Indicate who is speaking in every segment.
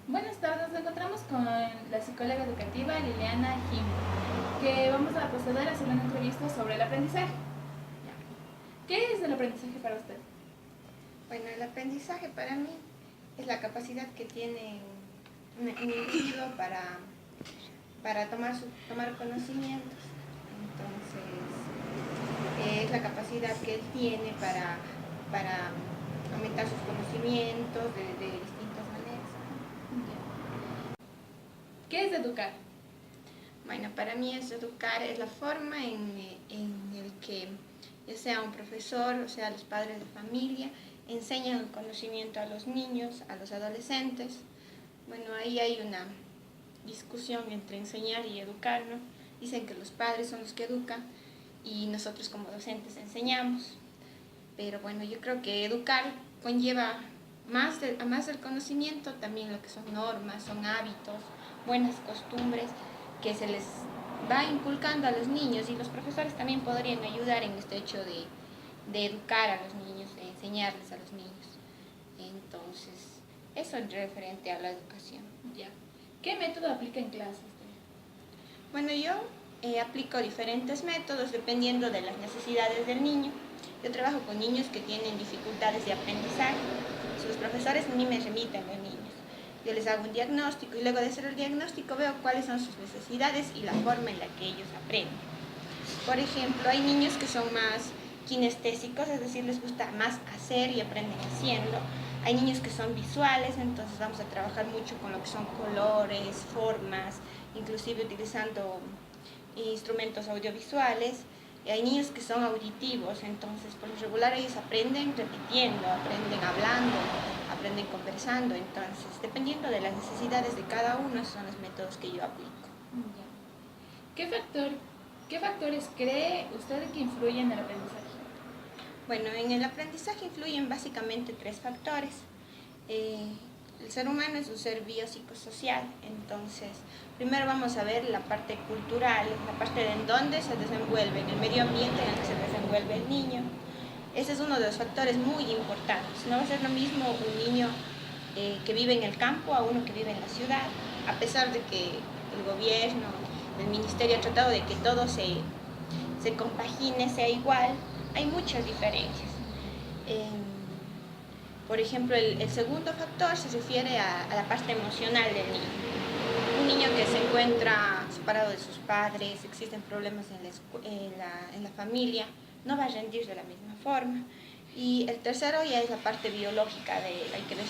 Speaker 1: Buenas tardes, nos encontramos con la psicóloga educativa Liliana Jim, que vamos a proceder a hacer una entrevista sobre el aprendizaje. ¿Qué es el aprendizaje para usted?
Speaker 2: Bueno, el aprendizaje para mí es la capacidad que tiene un individuo para tomar conocimientos. Entonces, es la capacidad que él tiene para aumentar sus conocimientos de distintas maneras.
Speaker 1: ¿Qué es educar?
Speaker 2: Bueno, para mí educar es la forma en el que ya sea un profesor, o sea los padres de familia, enseñan el conocimiento a los niños, a los adolescentes. Bueno, ahí hay una discusión entre enseñar y educar, ¿no? Dicen que los padres son los que educan y nosotros como docentes enseñamos. Pero bueno, yo creo que educar conlleva más del conocimiento, también lo que son normas, son hábitos, buenas costumbres que se les va inculcando a los niños, y los profesores también podrían ayudar en este hecho de educar a los niños, de enseñarles a los niños. Entonces, eso es referente a la educación.
Speaker 1: Ya. ¿Qué método aplica en clases?
Speaker 2: Bueno, yo aplico diferentes métodos dependiendo de las necesidades del niño. Yo trabajo con niños que tienen dificultades de aprendizaje. Sus profesores a mí me remiten a los niños. Yo les hago un diagnóstico y luego de hacer el diagnóstico veo cuáles son sus necesidades y la forma en la que ellos aprenden. Por ejemplo, hay niños que son más kinestésicos, es decir, les gusta más hacer y aprenden haciendo. Hay niños que son visuales, entonces vamos a trabajar mucho con lo que son colores, formas, inclusive utilizando instrumentos audiovisuales. Y hay niños que son auditivos, entonces por lo regular ellos aprenden repitiendo, aprenden hablando, aprenden conversando. Entonces, dependiendo de las necesidades de cada uno, son los métodos que yo aplico.
Speaker 1: ¿Qué factores cree usted que influyen en el aprendizaje?
Speaker 2: Bueno, en el aprendizaje influyen básicamente tres factores. El ser humano es un ser biopsicosocial, entonces primero vamos a ver la parte cultural, la parte de en dónde se desenvuelve, en el medio ambiente en el que se desenvuelve el niño. Ese es uno de los factores muy importantes. No va a ser lo mismo un niño que vive en el campo a uno que vive en la ciudad, a pesar de que el gobierno, el ministerio ha tratado de que todo se compagine, sea igual. Hay muchas diferencias. Por ejemplo, el segundo factor se refiere a la parte emocional del niño. Un niño que se encuentra separado de sus padres, existen problemas en la familia, no va a rendir de la misma forma. Y el tercero ya es la parte biológica, hay que ver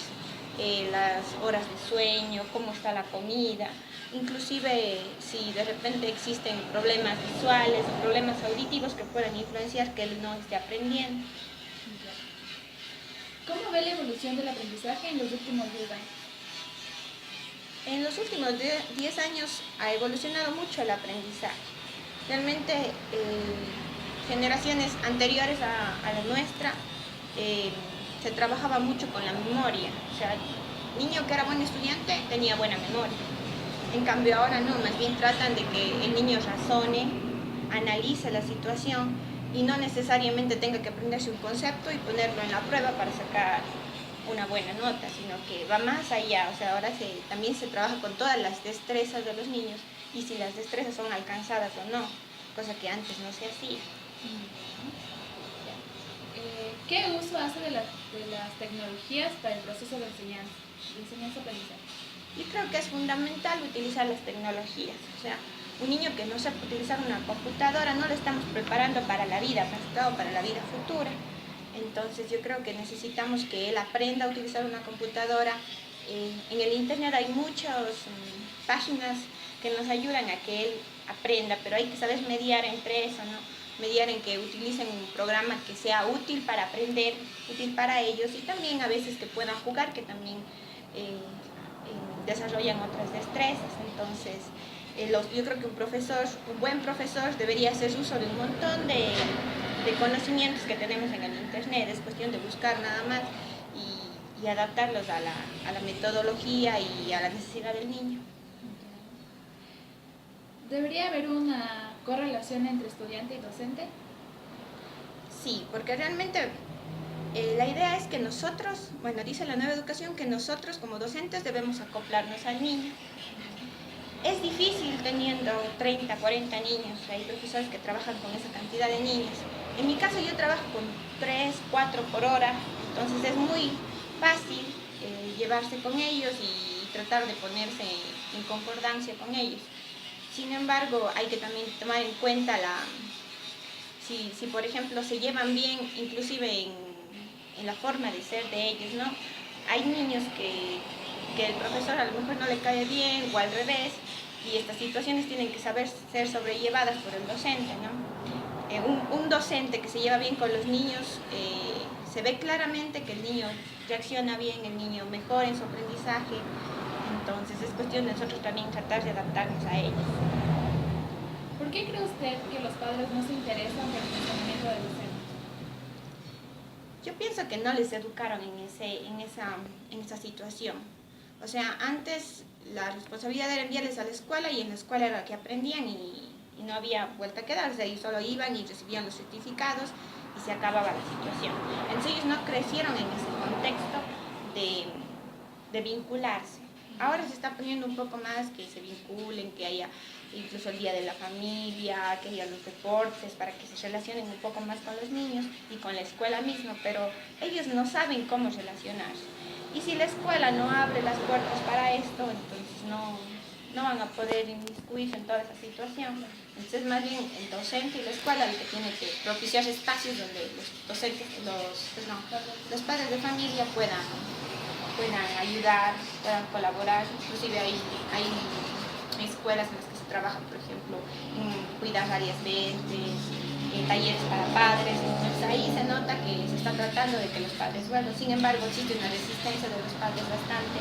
Speaker 2: las horas de sueño, cómo está la comida, inclusive si de repente existen problemas visuales o problemas auditivos que puedan influenciar que él no esté aprendiendo.
Speaker 1: ¿Cómo ve la evolución del aprendizaje en los últimos 10 años?
Speaker 2: En los últimos 10 años ha evolucionado mucho el aprendizaje. Realmente generaciones anteriores a la nuestra se trabajaba mucho con la memoria. O sea, el niño que era buen estudiante tenía buena memoria. En cambio ahora no, más bien tratan de que el niño razone, analice la situación y no necesariamente tenga que aprenderse un concepto y ponerlo en la prueba para sacar una buena nota, sino que va más allá. O sea, ahora también se trabaja con todas las destrezas de los niños y si las destrezas son alcanzadas o no, cosa que antes no se hacía.
Speaker 1: ¿Qué uso hace de las tecnologías para el proceso de enseñanza-aprendizaje?
Speaker 2: Yo creo que es fundamental utilizar las tecnologías. O sea, un niño que no sepa utilizar una computadora no lo estamos preparando para la vida, para la vida futura. Entonces yo creo que necesitamos que él aprenda a utilizar una computadora. En el internet hay muchas páginas que nos ayudan a que él aprenda, pero hay que saber mediar entre eso, ¿no? Mediar en que utilicen un programa que sea útil para aprender, útil para ellos, y también a veces que puedan jugar, que también desarrollan otras destrezas. Entonces yo creo que un buen profesor debería hacer uso de un montón de conocimientos que tenemos en el internet. Es cuestión de buscar nada más y adaptarlos a la metodología y a la necesidad del niño.
Speaker 1: ¿Debería haber una correlación entre estudiante y docente?
Speaker 2: Sí, porque realmente La idea es que nosotros, bueno, dice la nueva educación que nosotros como docentes debemos acoplarnos al niño. Es difícil teniendo 30, 40 niños, hay profesores que trabajan con esa cantidad de niños. En mi caso yo trabajo con 3, 4 por hora, entonces es muy fácil llevarse con ellos y tratar de ponerse en concordancia con ellos. Sin embargo, hay que también tomar en cuenta si por ejemplo se llevan bien, inclusive en la forma de ser de ellos, ¿no? Hay niños que el profesor a lo mejor no le cae bien o al revés, y estas situaciones tienen que saber ser sobrellevadas por el docente, ¿no? Un docente que se lleva bien con los niños, se ve claramente que el niño reacciona bien, el niño mejora en su aprendizaje, entonces es cuestión de nosotros también tratar de adaptarnos a ellos.
Speaker 1: ¿Por qué cree usted que los padres no se interesan por el funcionamiento del docente?
Speaker 2: Yo pienso que no les educaron en esa situación. O sea, antes la responsabilidad era enviarles a la escuela y en la escuela era que aprendían y no había vuelta a quedarse, y solo iban y recibían los certificados y se acababa la situación. Entonces ellos no crecieron en ese contexto de vincularse. Ahora se está poniendo un poco más que se vinculen, que haya incluso el día de la familia, que haya los deportes para que se relacionen un poco más con los niños y con la escuela misma, pero ellos no saben cómo relacionarse. Y si la escuela no abre las puertas para esto, entonces no van a poder inmiscuirse en toda esa situación. Entonces más bien el docente y la escuela el que tiene que propiciar espacios donde los docentes, los padres de familia puedan ayudar, puedan colaborar. Inclusive hay escuelas en las que se trabaja, por ejemplo, en cuidar áreas verdes, talleres para padres. Entonces ahí se nota que se está tratando de que los padres vuelvan. Sin embargo, existe una resistencia de los padres bastante,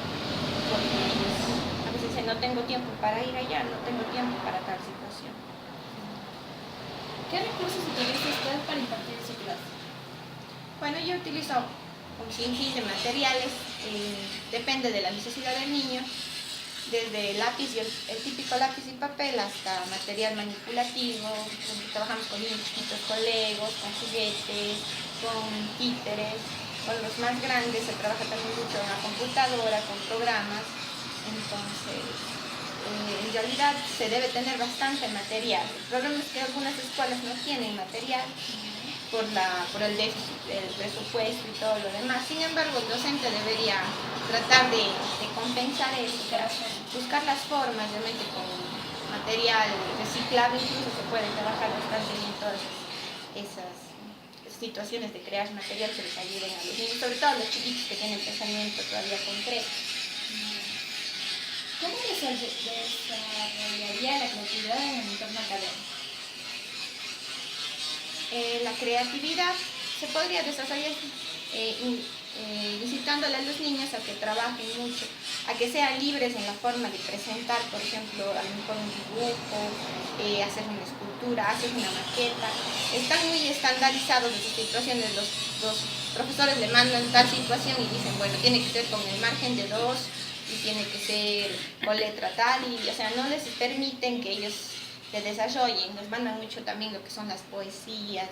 Speaker 2: porque ellos a veces dicen, no tengo tiempo para ir allá, no tengo tiempo para tal situación.
Speaker 1: ¿Qué recursos utiliza usted para impartir su clase?
Speaker 2: Bueno, yo utilizo un sinfín de materiales, depende de la necesidad del niño, desde lápiz, el típico lápiz y papel, hasta material manipulativo. Trabajamos con niños chiquitos, con legos, con juguetes, con títeres. Con los más grandes se trabaja también mucho en la computadora, con programas. Entonces, en realidad se debe tener bastante material. El problema es que algunas escuelas no tienen material por el déficit del presupuesto y todo lo demás. Sin embargo, el docente debería tratar de compensar eso, buscar las formas, realmente con material reciclable incluso se puede trabajar bastante bien todas esas situaciones de crear material que les ayuden a los niños, sobre todo a los chiquitos que tienen pensamiento todavía concreto.
Speaker 1: ¿Cómo desarrollaría la creatividad en el entorno académico?
Speaker 2: La creatividad se podría desarrollar incitándole a los niños a que trabajen mucho, a que sean libres en la forma de presentar, por ejemplo, a lo mejor un dibujo, hacer una escultura, hacer una maqueta. Están muy estandarizados esas situaciones, los profesores le mandan tal situación y dicen, bueno, tiene que ser con el margen de 2 y tiene que ser con letra tal, y o sea, no les permiten que ellos se desarrollen. Nos mandan mucho también lo que son las poesías,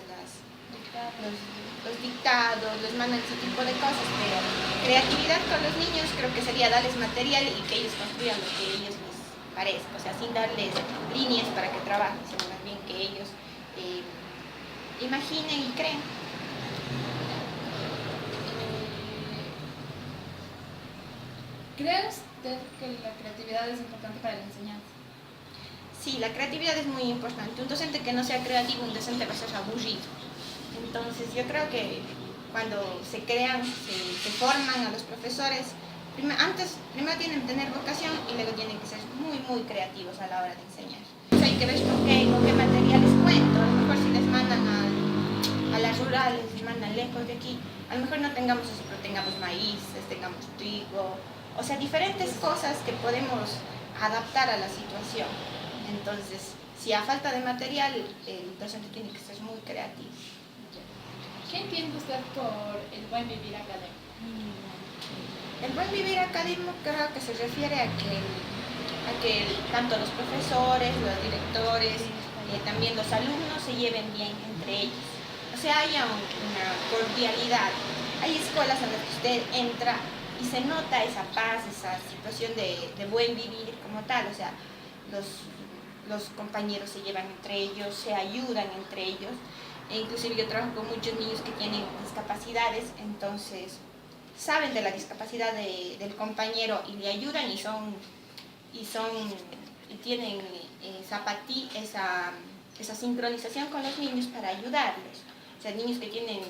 Speaker 2: los dictados, les mandan ese tipo de cosas, pero creatividad con los niños creo que sería darles material y que ellos construyan lo que a ellos les parezca, o sea, sin darles líneas para que trabajen, sino más bien que ellos imaginen y creen.
Speaker 1: ¿Cree usted que la creatividad es importante para la enseñanza?
Speaker 2: Sí, la creatividad es muy importante. Un docente que no sea creativo, un docente va a ser aburrido. Entonces yo creo que cuando se crean, se forman a los profesores, primero tienen que tener vocación y luego tienen que ser muy, muy creativos a la hora de enseñar. Entonces hay que ver con qué materiales cuento. A lo mejor si les mandan a las rurales, les mandan lejos de aquí, a lo mejor no tengamos eso, pero tengamos maíz, tengamos trigo, o sea, diferentes cosas que podemos adaptar a la situación. Entonces, si a falta de material, el docente tiene que ser muy creativo.
Speaker 1: ¿Qué entiende usted por el buen vivir académico?
Speaker 2: El buen vivir académico creo que se refiere a que tanto los profesores, los directores, también los alumnos se lleven bien entre ellos. O se haya una cordialidad. Hay escuelas en las que usted entra y se nota esa paz, esa situación de buen vivir como tal, o sea, los compañeros se llevan entre ellos, se ayudan entre ellos, e inclusive yo trabajo con muchos niños que tienen discapacidades, entonces saben de la discapacidad del compañero y le ayudan y tienen esa sincronización con los niños para ayudarlos. O sea, niños que tienen,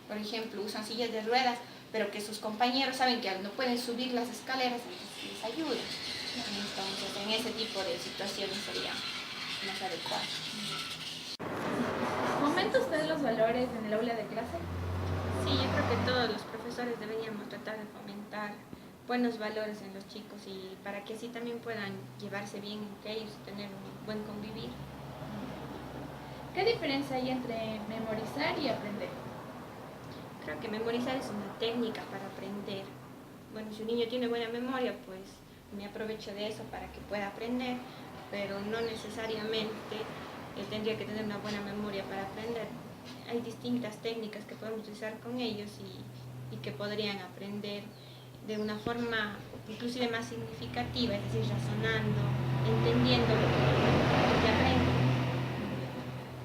Speaker 2: por ejemplo, usan sillas de ruedas, pero que sus compañeros saben que no pueden subir las escaleras, entonces les ayudan. Entonces, en ese tipo de situaciones sería más adecuado.
Speaker 1: ¿Fomenta usted los valores en el aula de clase?
Speaker 2: Sí, yo creo que todos los profesores deberíamos tratar de fomentar buenos valores en los chicos y para que así también puedan llevarse bien entre ellos y tener un buen convivir.
Speaker 1: ¿Qué diferencia hay entre memorizar y aprender?
Speaker 2: Creo que memorizar es una técnica para aprender. Bueno, si un niño tiene buena memoria, pues me aprovecho de eso para que pueda aprender, pero no necesariamente él tendría que tener una buena memoria para aprender. Hay distintas técnicas que podemos utilizar con ellos y que podrían aprender de una forma inclusive más significativa, es decir, razonando, entendiendo lo que aprenden.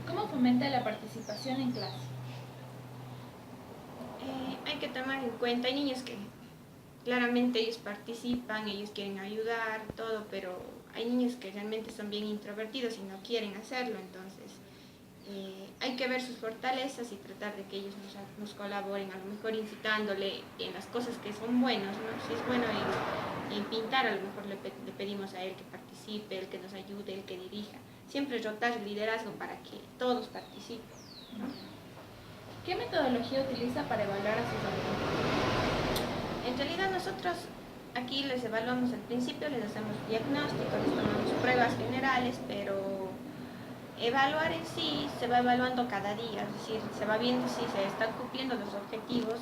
Speaker 1: ¿Cómo fomenta la participación en clase?
Speaker 2: Hay que tomar en cuenta, hay niños que claramente ellos participan, ellos quieren ayudar, todo, pero hay niños que realmente son bien introvertidos y no quieren hacerlo, entonces hay que ver sus fortalezas y tratar de que ellos nos colaboren, a lo mejor incitándole en las cosas que son buenos, ¿no? Si es bueno en pintar, a lo mejor le pedimos a él que participe, el que nos ayude, el que dirija. Siempre rotar el liderazgo para que todos participen, ¿no?
Speaker 1: ¿Qué metodología utiliza para evaluar a sus alumnos?
Speaker 2: En realidad nosotros aquí les evaluamos al principio, les hacemos diagnóstico, les tomamos pruebas generales, pero evaluar en sí se va evaluando cada día, es decir, se va viendo si se están cumpliendo los objetivos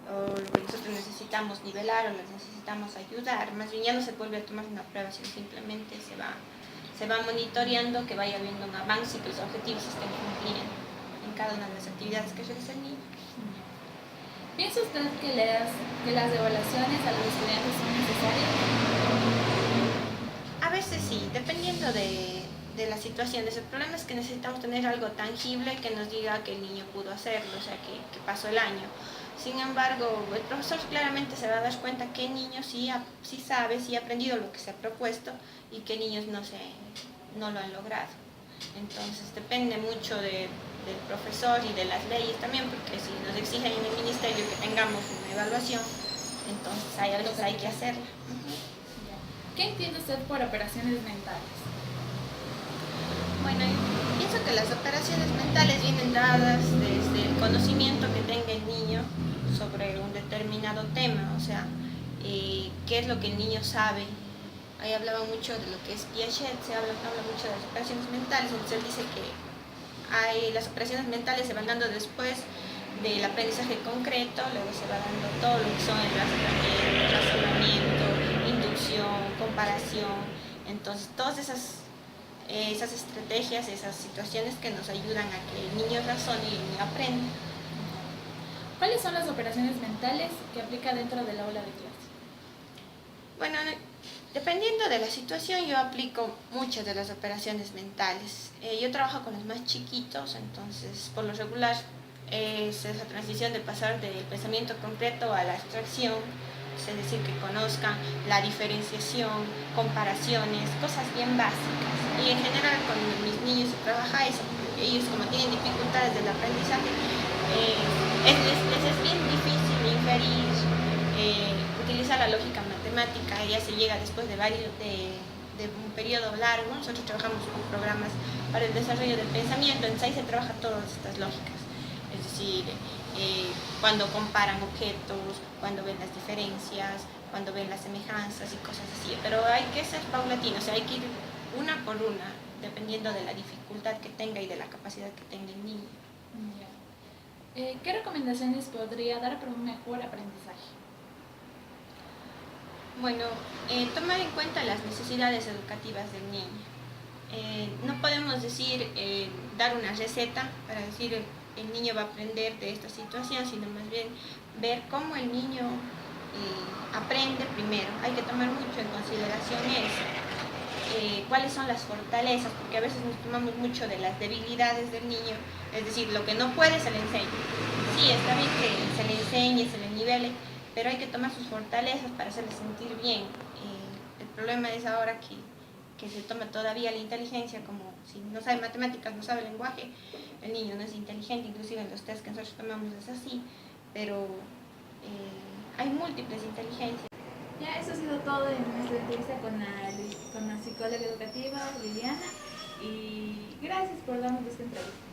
Speaker 2: o lo que nosotros necesitamos nivelar o les necesitamos ayudar. Más bien ya no se vuelve a tomar una prueba, sino simplemente se va monitoreando que vaya habiendo un avance y que los objetivos se estén cumpliendo en cada una de las actividades que realiza el niño.
Speaker 1: ¿Piensa usted que las evaluaciones a los estudiantes son necesarias?
Speaker 2: A veces sí, dependiendo de las situaciones. El problema es que necesitamos tener algo tangible que nos diga que el niño pudo hacerlo, o sea, que pasó el año. Sin embargo, el profesor claramente se va a dar cuenta qué niños sí sabe, sí ha aprendido lo que se ha propuesto y qué niños no lo han logrado. Entonces depende mucho del profesor y de las leyes también, porque si nos exigen en el ministerio que tengamos una evaluación, entonces hay algo que hay que hacer.
Speaker 1: ¿Qué entiende usted por operaciones mentales?
Speaker 2: Bueno, pienso que las operaciones mentales vienen dadas desde el conocimiento que tenga el niño sobre un determinado tema, o sea, qué es lo que el niño sabe. Ahí hablaba mucho de lo que es Piaget, se habla mucho de las operaciones mentales, entonces él dice que las operaciones mentales se van dando después del aprendizaje concreto, luego se va dando todo lo que son el razonamiento, inducción, comparación, entonces todas esas estrategias, esas situaciones que nos ayudan a que el niño razone y el niño aprenda.
Speaker 1: ¿Cuáles son las operaciones mentales que aplica dentro del aula de clase?
Speaker 2: Bueno, dependiendo de la situación yo aplico muchas de las operaciones mentales. Yo trabajo con los más chiquitos, entonces por lo regular es esa transición de pasar del pensamiento concreto a la abstracción, es decir, que conozcan la diferenciación, comparaciones, cosas bien básicas. Y en general con mis niños se trabaja eso, porque ellos como tienen dificultades del aprendizaje, les es bien difícil inferir, utilizar la lógica matemática, ya se llega después de un periodo largo. Nosotros trabajamos con programas para el desarrollo del pensamiento, entonces ahí se trabaja todas estas lógicas, es decir, cuando comparan objetos, cuando ven las diferencias, cuando ven las semejanzas y cosas así, pero hay que ser paulatino, o sea, hay que ir una por una, dependiendo de la dificultad que tenga y de la capacidad que tenga el niño.
Speaker 1: ¿Qué recomendaciones podría dar para un mejor aprendizaje?
Speaker 2: Bueno, tomar en cuenta las necesidades educativas del niño. No podemos decir, dar una receta para decir el niño va a aprender de esta situación, sino más bien ver cómo el niño aprende primero. Hay que tomar mucho en consideración eso. Cuáles son las fortalezas, porque a veces nos tomamos mucho de las debilidades del niño, es decir, lo que no puede se le enseña. Sí, está bien que se le enseñe, se le nivele, pero hay que tomar sus fortalezas para hacerle sentir bien. El problema es ahora que se toma todavía la inteligencia como si no sabe matemáticas, no sabe lenguaje, el niño no es inteligente, inclusive en los test que nosotros tomamos es así, pero hay múltiples inteligencias.
Speaker 1: Ya, eso ha sido todo en nuestra entrevista con la psicóloga educativa Liliana y gracias por darnos esta entrevista.